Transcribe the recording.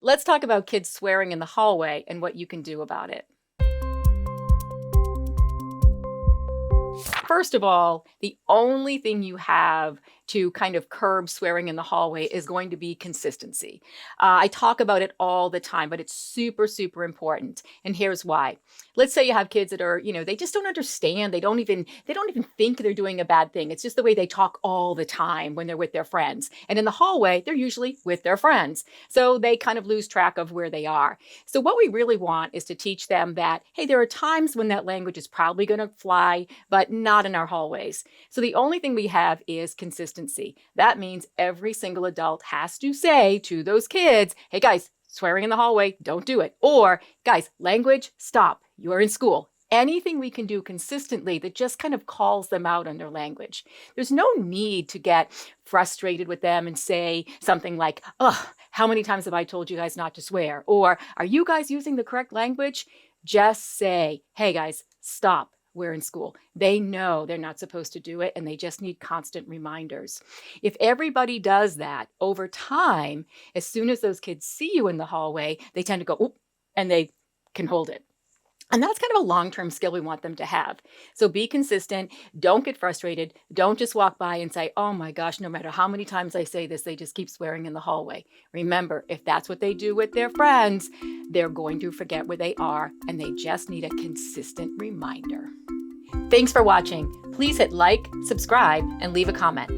Let's talk about kids swearing in the hallway and what you can do about it. First of all, the only thing you have to kind of curb swearing in the hallway is going to be consistency. I talk about it all the time, but it's super, super important. And here's why. Let's say you have kids that are, they just don't understand. They don't even think they're doing a bad thing. It's just the way they talk all the time when they're with their friends. And in the hallway, they're usually with their friends. So they kind of lose track of where they are. So what we really want is to teach them that, hey, there are times when that language is probably going to fly, but not in our hallways. So the only thing we have is consistency. That means every single adult has to say to those kids, hey guys, swearing in the hallway, don't do it. Or guys, language, stop. You're in school. Anything we can do consistently that just kind of calls them out on their language. There's no need to get frustrated with them and say something like, oh, how many times have I told you guys not to swear? Or are you guys using the correct language? Just say, hey guys, stop. We're in school. They know they're not supposed to do it, and they just need constant reminders. If everybody does that over time, as soon as those kids see you in the hallway, they tend to go, oop, and they can hold it. And that's kind of a long-term skill we want them to have. So be consistent. Don't get frustrated. Don't just walk by and say, oh my gosh, no matter how many times I say this, they just keep swearing in the hallway. Remember, if that's what they do with their friends, they're going to forget where they are, and they just need a consistent reminder. Thanks for watching. Please hit like, subscribe, and leave a comment.